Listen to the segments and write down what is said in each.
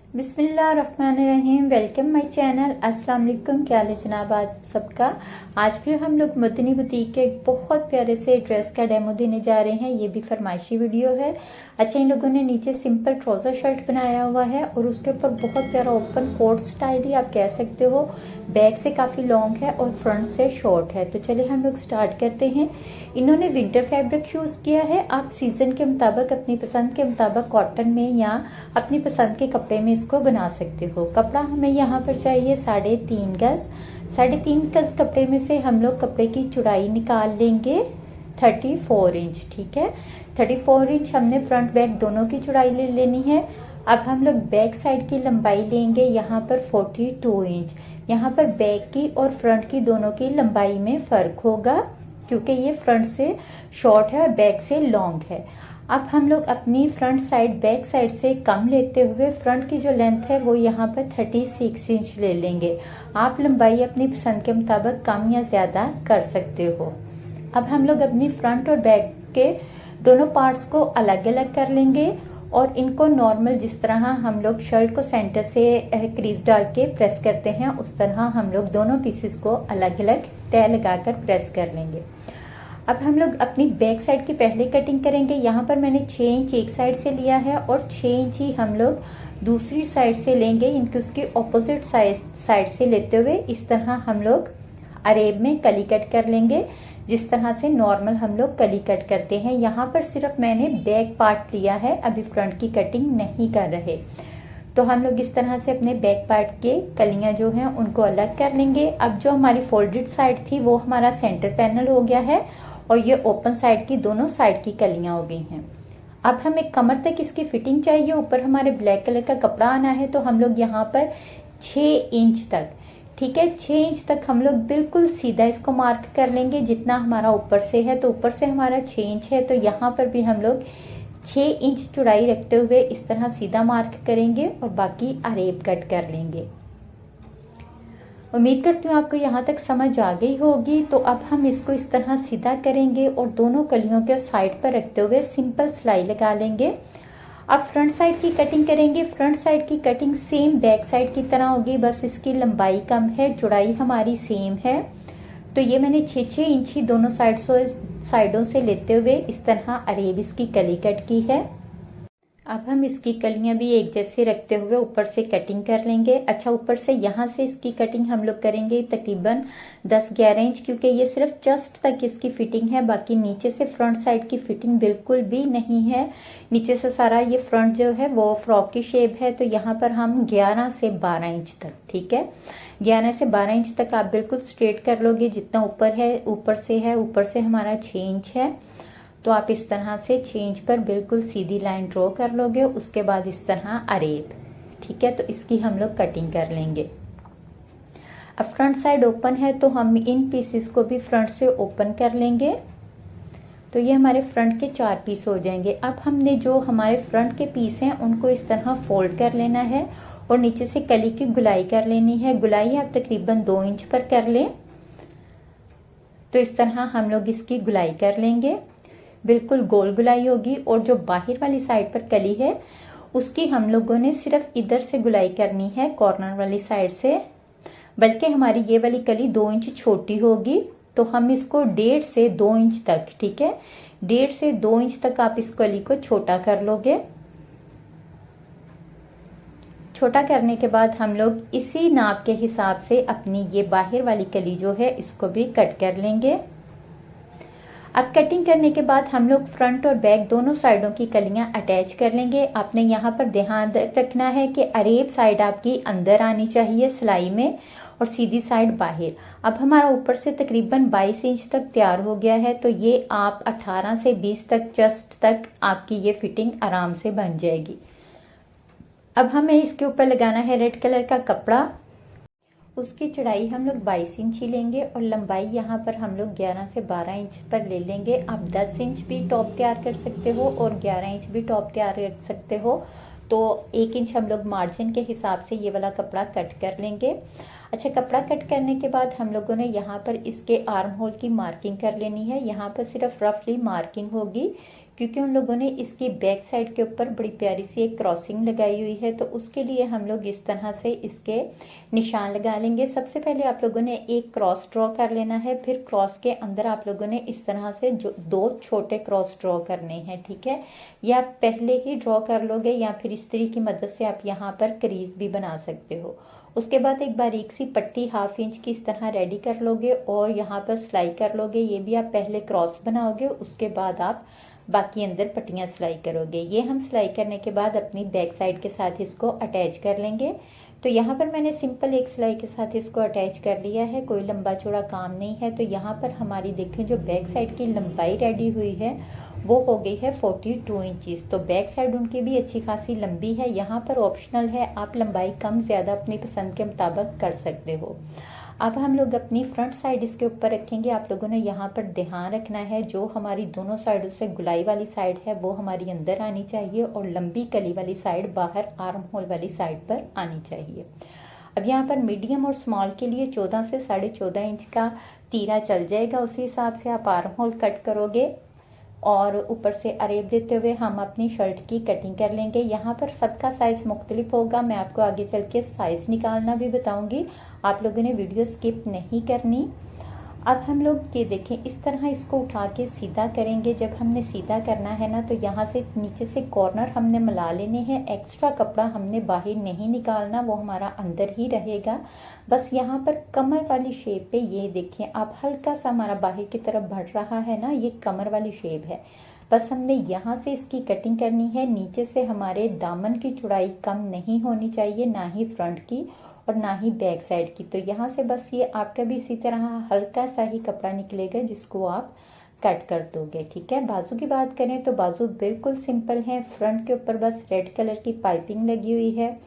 बिस्मिल्लाहिर्रहमानिर्रहीम। Welcome my channel. अस्सलाम वालेकुम। क्या हाल है जनाब आज सबका। आज फिर हम लोग मदनी बुटीक के एक बहुत प्यारे से ड्रेस का डेमो देने जा रहे हैं। ये भी फरमाइशी वीडियो है। अच्छा, इन लोगों ने नीचे सिंपल ट्राउज़र शर्ट बनाया हुआ है और उसके ऊपर बहुत प्यारा ओपन कोट स्टाइल ही आप कह सकते हो। बैक से काफ़ी लॉन्ग है और फ्रंट से शॉर्ट है। तो चलिए हम लोग स्टार्ट करते हैं। इन्होंने विंटर फैब्रिक यूज़ किया है। आप सीज़न के मुताबिक अपनी पसंद के मुताबिक कॉटन में या अपनी पसंद के कपड़े में इसको बना सकते हो। कपड़ा हमें यहाँ पर चाहिए 3.5 गज। 3.5 गज कपड़े में से हम लोग कपड़े की चौड़ाई निकाल लेंगे 34 इंच। ठीक है, 34 इंच हमने फ्रंट बैक दोनों की चौड़ाई ले लेनी है। अब हम लोग बैक साइड की लंबाई लेंगे यहाँ पर 42 इंच। यहाँ पर बैक की और फ्रंट की दोनों की लंबाई में फ़र्क होगा क्योंकि ये फ्रंट से शॉर्ट है और बैक से लॉन्ग है। अब हम लोग अपनी फ्रंट साइड बैक साइड से कम लेते हुए फ्रंट की जो लेंथ है वो यहाँ पर 36 इंच ले लेंगे। आप लंबाई अपनी पसंद के मुताबिक कम या ज़्यादा कर सकते हो। अब हम लोग अपनी फ्रंट और बैक के दोनों पार्ट्स को अलग अलग कर लेंगे और इनको नॉर्मल जिस तरह हम लोग शर्ट को सेंटर से क्रीज डाल के प्रेस करते हैं उस तरह हम लोग दोनों पीसेस को अलग अलग तय लगाकर प्रेस कर लेंगे। अब हम लोग अपनी बैक साइड की पहले कटिंग करेंगे। यहाँ पर मैंने 6 इंच एक साइड से लिया है और 6 इंच ही हम लोग दूसरी साइड से लेंगे। इनकी उसकी ऑपोजिट साइड से लेते हुए इस तरह हम लोग अरेब में कली कट कर लेंगे, जिस तरह से नॉर्मल हम लोग कली कट करते हैं। यहाँ पर सिर्फ मैंने बैक पार्ट लिया है, अभी फ्रंट की कटिंग नहीं कर रहे। तो हम लोग इस तरह से अपने बैक पार्ट के कलियां जो हैं उनको अलग कर लेंगे। अब जो हमारी फोल्डेड साइड थी वो हमारा सेंटर पैनल हो गया है और ये ओपन साइड की दोनों साइड की कलियां हो गई हैं। अब हमें कमर तक इसकी फिटिंग चाहिए। ऊपर हमारे ब्लैक कलर का कपड़ा आना है तो हम लोग यहाँ पर 6 इंच तक, ठीक है, 6 इंच तक हम लोग बिल्कुल सीधा इसको मार्क कर लेंगे। जितना हमारा ऊपर से है तो ऊपर से हमारा 6 इंच है तो यहाँ पर भी हम लोग 6 इंच चौड़ाई रखते हुए इस तरह सीधा मार्क करेंगे और बाकी अरेब कट कर लेंगे। उम्मीद करती हूँ आपको यहाँ तक समझ आ गई होगी। तो अब हम इसको इस तरह सीधा करेंगे और दोनों कलियों के साइड पर रखते हुए सिंपल सिलाई लगा लेंगे। अब फ्रंट साइड की कटिंग करेंगे। फ्रंट साइड की कटिंग सेम बैक साइड की तरह होगी, बस इसकी लंबाई कम है, चौड़ाई हमारी सेम है। तो ये मैंने 6-6 इंच ही दोनों साइडों से लेते हुए इस तरह अरेब इसकी कली कट की है। अब हम इसकी कलियां भी एक जैसे रखते हुए ऊपर से कटिंग कर लेंगे। अच्छा, ऊपर से यहाँ से इसकी कटिंग हम लोग करेंगे तकरीबन 10-11 इंच, क्योंकि ये सिर्फ चस्ट तक इसकी फिटिंग है, बाकी नीचे से फ्रंट साइड की फिटिंग बिल्कुल भी नहीं है। नीचे से सारा ये फ्रंट जो है वो फ्रॉक की शेप है, तो यहाँ पर हम 11 से 12 इंच तक, ठीक है, 11 से 12 इंच तक आप बिल्कुल स्ट्रेट कर लोगे। जितना ऊपर है ऊपर से हमारा 6 इंच है, तो आप इस तरह से 6 इंच पर बिल्कुल सीधी लाइन ड्रॉ कर लोगे। उसके बाद इस तरह अरेब, ठीक है, तो इसकी हम लोग कटिंग कर लेंगे। अब फ्रंट साइड ओपन है तो हम इन पीसेस को भी फ्रंट से ओपन कर लेंगे। तो ये हमारे फ्रंट के 4 पीस हो जाएंगे। अब हमने जो हमारे फ्रंट के पीस हैं उनको इस तरह फोल्ड कर लेना है और नीचे से कली की गुलाई कर लेनी है। गुलाई आप तकरीबन 2 इंच पर कर लें। तो इस तरह हम लोग इसकी गुलाई कर लेंगे, बिल्कुल गोल गुलाई होगी। और जो बाहर वाली साइड पर कली है उसकी हम लोगों ने सिर्फ इधर से गुलाई करनी है, कॉर्नर वाली साइड से, बल्कि हमारी ये वाली कली 2 इंच छोटी होगी तो हम इसको 1.5 से 2 इंच तक, ठीक है, 1.5 से 2 इंच तक आप इस कली को छोटा कर लोगे। छोटा करने के बाद हम लोग इसी नाप के हिसाब से अपनी ये बाहर वाली कली जो है इसको भी कट कर लेंगे। अब कटिंग करने के बाद हम लोग फ्रंट और बैक दोनों साइडों की कलियां अटैच कर लेंगे। आपने यहाँ पर ध्यान रखना है कि अरेब साइड आपकी अंदर आनी चाहिए सिलाई में और सीधी साइड बाहर। अब हमारा ऊपर से तकरीबन 22 इंच तक तैयार हो गया है, तो ये आप 18 से 20 तक चेस्ट तक आपकी ये फिटिंग आराम से बन जाएगी। अब हमें इसके ऊपर लगाना है रेड कलर का कपड़ा। उसकी चौड़ाई हम लोग 22 इंच ही लेंगे और लंबाई यहाँ पर हम लोग 11 से 12 इंच पर ले लेंगे। आप 10 इंच भी टॉप तैयार कर सकते हो और 11 इंच भी टॉप तैयार कर सकते हो। तो 1 इंच हम लोग मार्जिन के हिसाब से ये वाला कपड़ा कट कर लेंगे। अच्छा, कपड़ा कट करने के बाद हम लोगों ने यहाँ पर इसके आर्म होल की मार्किंग कर लेनी है। यहाँ पर सिर्फ रफली मार्किंग होगी क्योंकि उन लोगों ने इसकी बैक साइड के ऊपर बड़ी प्यारी सी एक क्रॉसिंग लगाई हुई है, तो उसके लिए हम लोग इस तरह से इसके निशान लगा लेंगे। सबसे पहले आप लोगों ने एक क्रॉस ड्रॉ कर लेना है, फिर क्रॉस के अंदर आप लोगों ने इस तरह से जो 2 छोटे क्रॉस ड्रॉ करने हैं, ठीक है। या आप पहले ही ड्रॉ कर लोगे या फिर इस्त्री की मदद से आप यहाँ पर क्रीज भी बना सकते हो। उसके बाद एक बारीक सी पट्टी 1/2 इंच की इस तरह रेडी कर लोगे और यहाँ पर सिलाई कर लोगे। ये भी आप पहले क्रॉस बनाओगे, उसके बाद आप बाकी अंदर पट्टियाँ सिलाई करोगे। ये हम सिलाई करने के बाद अपनी बैक साइड के साथ इसको अटैच कर लेंगे। तो यहाँ पर मैंने सिंपल एक सिलाई के साथ इसको अटैच कर लिया है, कोई लंबा चौड़ा काम नहीं है। तो यहाँ पर हमारी देखें जो बैक साइड की लंबाई रेडी हुई है वो हो गई है 42 इंचज़। तो बैक साइड उनकी भी अच्छी खासी लंबी है। यहाँ पर ऑप्शनल है, आप लंबाई कम ज़्यादा अपनी पसंद के मुताबिक कर सकते हो। अब हम लोग अपनी फ्रंट साइड इसके ऊपर रखेंगे। आप लोगों ने यहाँ पर ध्यान रखना है, जो हमारी दोनों साइडों से गुलाई वाली साइड है वो हमारी अंदर आनी चाहिए और लंबी कली वाली साइड बाहर आर्म होल वाली साइड पर आनी चाहिए। अब यहाँ पर मीडियम और स्मॉल के लिए 14 से 14.5 इंच का तीरा चल जाएगा। उसी हिसाब से आप आर्म होल कट करोगे और ऊपर से अरेब देते हुए हम अपनी शर्ट की कटिंग कर लेंगे। यहाँ पर सबका साइज़ मुख्तलिफ होगा, मैं आपको आगे चल के साइज़ निकालना भी बताऊंगी। आप लोगों ने वीडियो स्किप नहीं करनी। अब हम लोग ये देखें, इस तरह इसको उठा के सीधा करेंगे। जब हमने सीधा करना है ना, तो यहाँ से नीचे से कॉर्नर हमने मिला लेने हैं। एक्स्ट्रा कपड़ा हमने बाहर नहीं निकालना, वो हमारा अंदर ही रहेगा। बस यहाँ पर कमर वाली शेप पे ये देखें आप, हल्का सा हमारा बाहर की तरफ बढ़ रहा है ना, ये कमर वाली शेप है। बस हमने यहाँ से इसकी कटिंग करनी है। नीचे से हमारे दामन की चौड़ाई कम नहीं होनी चाहिए, ना ही फ्रंट की और ना ही बैक साइड की। तो यहाँ से बस ये आपका भी इसी तरह हल्का सा ही कपड़ा निकलेगा जिसको आप कट कर दोगे, ठीक है। बाजू की बात करें तो बाजू बिल्कुल सिंपल है। फ्रंट के ऊपर बस रेड कलर की पाइपिंग लगी हुई है,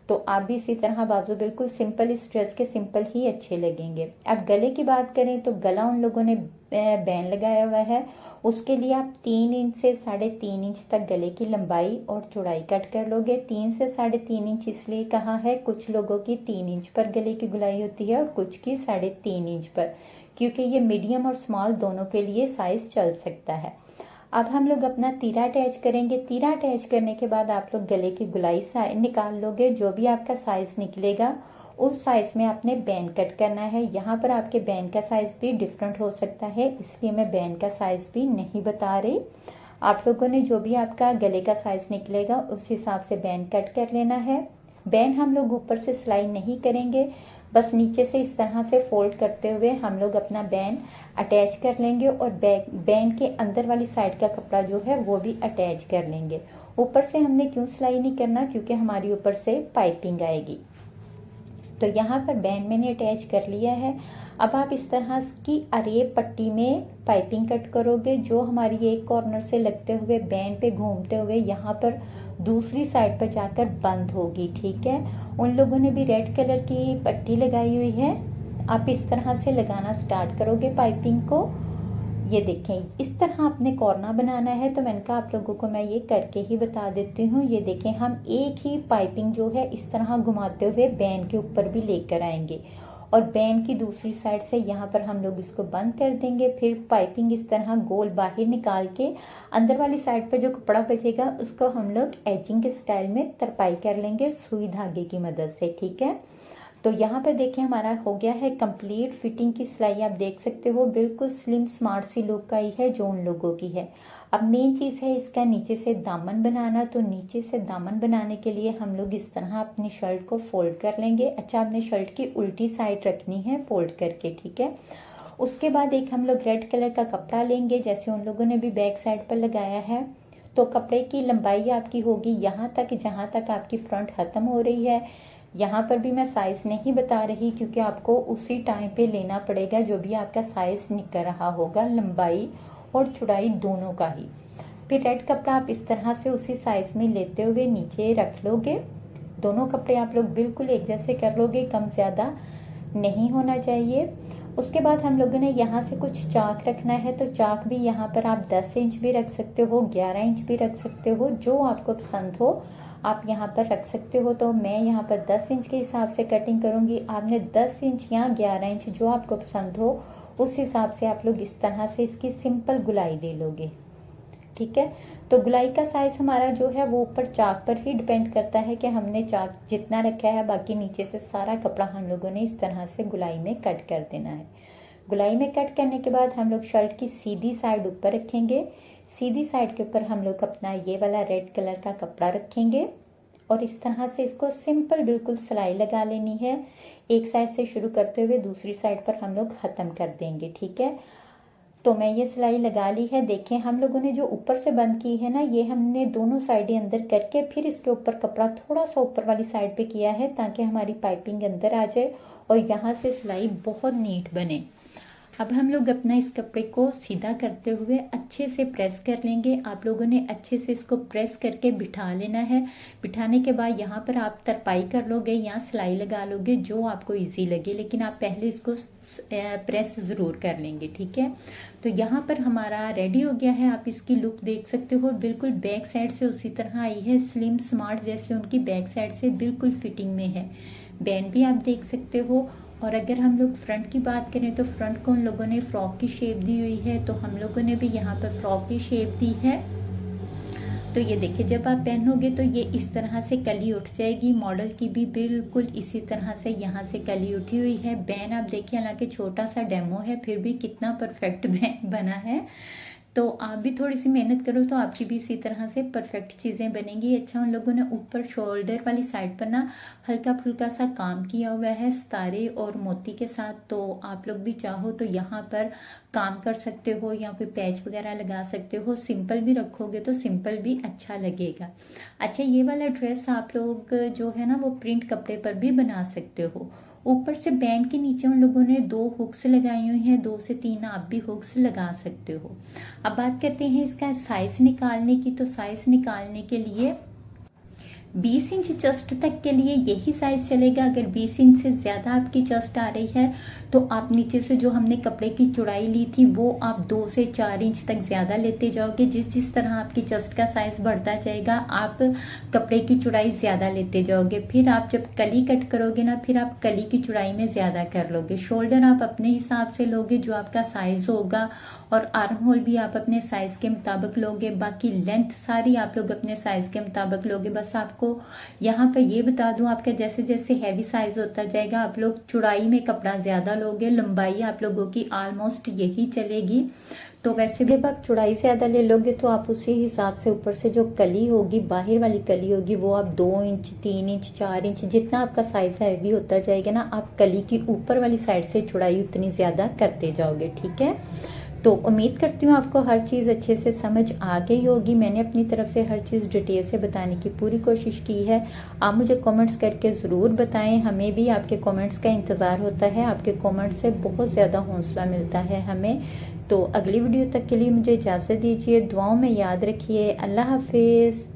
तो आप भी इसी तरह बाजू बिल्कुल सिंपल, इस ड्रेस के सिंपल ही अच्छे लगेंगे। अब गले की बात करें तो गला उन लोगों ने बैन लगाया हुआ है, उसके लिए आप 3 इंच से 3.5 इंच तक गले की लंबाई और चौड़ाई कट कर लोगे। 3 से 3.5 इंच इसलिए कहा है, कुछ लोगों की 3 इंच पर गले की गुलाई होती है और कुछ की 3.5 इंच पर, क्योंकि ये मीडियम और स्मॉल दोनों के लिए साइज चल सकता है। अब हम लोग अपना तीरा अटैच करेंगे। तीरा अटैच करने के बाद आप लोग गले की गुलाई निकाल लोगे। जो भी आपका साइज निकलेगा उस साइज में आपने बैन कट करना है। यहाँ पर आपके बैन का साइज भी डिफरेंट हो सकता है, इसलिए मैं बैन का साइज भी नहीं बता रही। आप लोगों ने जो भी आपका गले का साइज निकलेगा उस हिसाब से बैन कट कर लेना है। बैन हम लोग ऊपर से सिलाई नहीं करेंगे, बस नीचे से इस तरह से फोल्ड करते हुए हम लोग अपना बैन अटैच कर लेंगे और बैन के अंदर वाली साइड का कपड़ा जो है वो भी अटैच कर लेंगे। ऊपर से हमने क्यों सिलाई नहीं करना, क्योंकि हमारी ऊपर से पाइपिंग आएगी। तो यहाँ पर बैन मैंने अटैच कर लिया है। अब आप इस तरह की अरेब पट्टी में पाइपिंग कट करोगे, जो हमारी एक कॉर्नर से लगते हुए बैन पे घूमते हुए यहाँ पर दूसरी साइड पर जाकर बंद होगी, ठीक है। उन लोगों ने भी रेड कलर की पट्टी लगाई हुई है। आप इस तरह से लगाना स्टार्ट करोगे पाइपिंग को। ये देखें, इस तरह आपने कॉर्नर बनाना है। तो मैंने कहा आप लोगों को मैं ये करके ही बता देती हूँ। ये देखें, हम एक ही पाइपिंग जो है इस तरह घुमाते हुए बैन के ऊपर भी लेकर आएंगे और बैन की दूसरी साइड से यहाँ पर हम लोग इसको बंद कर देंगे। फिर पाइपिंग इस तरह गोल बाहर निकाल के अंदर वाली साइड पर जो कपड़ा बचेगा उसको हम लोग एजिंग के स्टाइल में तरपाई कर लेंगे सुई धागे की मदद से, ठीक है। तो यहाँ पर देखिए हमारा हो गया है कंप्लीट। फिटिंग की सिलाई आप देख सकते हो, बिल्कुल स्लिम स्मार्ट सी लुक आई है जो उन लोगों की है। अब मेन चीज़ है इसका नीचे से दामन बनाना। तो नीचे से दामन बनाने के लिए हम लोग इस तरह अपनी शर्ट को फोल्ड कर लेंगे। अच्छा, आपने शर्ट की उल्टी साइड रखनी है फोल्ड करके, ठीक है। उसके बाद एक हम लोग रेड कलर का कपड़ा लेंगे, जैसे उन लोगों ने भी बैक साइड पर लगाया है। तो कपड़े की लंबाई आपकी होगी यहाँ तक, जहाँ तक आपकी फ्रंट खत्म हो रही है। यहाँ पर भी मैं साइज़ नहीं बता रही, क्योंकि आपको उसी टाइम पे लेना पड़ेगा जो भी आपका साइज़ निकल रहा होगा, लंबाई और चौड़ाई दोनों का ही। फिर रेड कपड़ा आप इस तरह से उसी साइज़ में लेते हुए नीचे रख लोगे। दोनों कपड़े आप लोग बिल्कुल एक जैसे कर लोगे, कम ज़्यादा नहीं होना चाहिए। उसके बाद हम लोगों ने यहाँ से कुछ चाक रखना है। तो चाक भी यहाँ पर आप 10 इंच भी रख सकते हो, 11 इंच भी रख सकते हो, जो आपको पसंद हो आप यहाँ पर रख सकते हो। तो मैं यहाँ पर 10 इंच के हिसाब से कटिंग करूँगी। आपने 10 इंच या 11 इंच जो आपको पसंद हो उस हिसाब से आप लोग इस तरह से इसकी सिंपल गुलाई दे लोगे। ठीक है। तो गुलाई का साइज हमारा जो है वो ऊपर चाक पर ही डिपेंड करता है कि हमने चाक जितना रखा है, बाकी नीचे से सारा कपड़ा हम लोगों ने इस तरह से गुलाई में कट कर देना है। गुलाई में कट करने के बाद हम लोग शर्ट की सीधी साइड ऊपर रखेंगे। सीधी साइड के ऊपर हम लोग अपना ये वाला रेड कलर का कपड़ा रखेंगे और इस तरह से इसको सिंपल बिल्कुल सिलाई लगा लेनी है। एक साइड से शुरू करते हुए दूसरी साइड पर हम लोग ख़त्म कर देंगे, ठीक है। तो मैं ये सिलाई लगा ली है। देखें हम लोगों ने जो ऊपर से बंद की है ना, ये हमने दोनों साइडें अंदर करके फिर इसके ऊपर कपड़ा थोड़ा सा ऊपर वाली साइड पे किया है ताकि हमारी पाइपिंग अंदर आ जाए और यहाँ से सिलाई बहुत नीट बने। अब हम लोग अपना इस कपड़े को सीधा करते हुए अच्छे से प्रेस कर लेंगे। आप लोगों ने अच्छे से इसको प्रेस करके बिठा लेना है। बिठाने के बाद यहाँ पर आप तरपाई कर लोगे या सिलाई लगा लोगे, जो आपको इजी लगे, लेकिन आप पहले इसको प्रेस ज़रूर कर लेंगे, ठीक है। तो यहाँ पर हमारा रेडी हो गया है। आप इसकी लुक देख सकते हो, बिल्कुल बैक साइड से उसी तरह आई है, स्लिम स्मार्ट जैसे उनकी बैक साइड से बिल्कुल फिटिंग में है। बैंड भी आप देख सकते हो। और अगर हम लोग फ्रंट की बात करें तो फ्रंट को उन लोगों ने फ्रॉक की शेप दी हुई है, तो हम लोगों ने भी यहाँ पर फ्रॉक की शेप दी है। तो ये देखिए जब आप पहनोगे तो ये इस तरह से कली उठ जाएगी। मॉडल की भी बिल्कुल इसी तरह से यहाँ से कली उठी हुई है। बैन आप देखिए, हालांकि छोटा सा डेमो है फिर भी कितना परफेक्ट बैन बना है। तो आप भी थोड़ी सी मेहनत करो तो आपकी भी इसी तरह से परफेक्ट चीज़ें बनेंगी। अच्छा उन लोगों ने ऊपर शोल्डर वाली साइड पर ना हल्का फुल्का सा काम किया हुआ है सितारे और मोती के साथ, तो आप लोग भी चाहो तो यहाँ पर काम कर सकते हो या कोई पैच वगैरह लगा सकते हो। सिंपल भी रखोगे तो सिंपल भी अच्छा लगेगा। अच्छा ये वाला ड्रेस आप लोग जो है ना वो प्रिंट कपड़े पर भी बना सकते हो। ऊपर से बैंड के नीचे उन लोगों ने 2 हुक्स लगाई हुई हैं, 2 से 3 आप भी हुक्स लगा सकते हो। अब बात करते हैं इसका साइज निकालने की। तो साइज निकालने के लिए 20 इंच चेस्ट तक के लिए यही साइज चलेगा। अगर 20 इंच से ज़्यादा आपकी चेस्ट आ रही है तो आप नीचे से जो हमने कपड़े की चौड़ाई ली थी वो आप 2 से 4 इंच तक ज़्यादा लेते जाओगे। जिस तरह आपकी चेस्ट का साइज बढ़ता जाएगा आप कपड़े की चौड़ाई ज़्यादा लेते जाओगे। फिर आप जब कली कट करोगे ना, फिर आप कली की चौड़ाई में ज़्यादा कर लोगे। शोल्डर आप अपने हिसाब से लोगे जो आपका साइज होगा, और आर्म होल भी आप अपने साइज के मुताबिक लोगे। बाकी लेंथ सारी आप लोग अपने साइज के मुताबिक लोगे। बस आपको यहाँ पे ये बता दूं, आपका जैसे जैसे हैवी साइज होता जाएगा आप लोग चौड़ाई में कपड़ा ज्यादा लोगे, लंबाई आप लोगों की ऑलमोस्ट यही चलेगी। तो वैसे जब आप चौड़ाई ज्यादा ले लोगे तो आप उसी हिसाब से ऊपर से जो कली होगी, बाहर वाली कली होगी, वो आप 2 इंच 3 इंच 4 इंच जितना आपका साइज हैवी होता जाएगा ना, आप कली की ऊपर वाली साइड से चौड़ाई उतनी ज्यादा करते जाओगे, ठीक है। तो उम्मीद करती हूँ आपको हर चीज़ अच्छे से समझ आ गई होगी। मैंने अपनी तरफ से हर चीज़ डिटेल से बताने की पूरी कोशिश की है। आप मुझे कमेंट्स करके ज़रूर बताएं, हमें भी आपके कमेंट्स का इंतज़ार होता है। आपके कमेंट्स से बहुत ज़्यादा हौसला मिलता है हमें। तो अगली वीडियो तक के लिए मुझे इजाज़त दीजिए। दुआओं में याद रखिए। अल्लाह हाफिज़।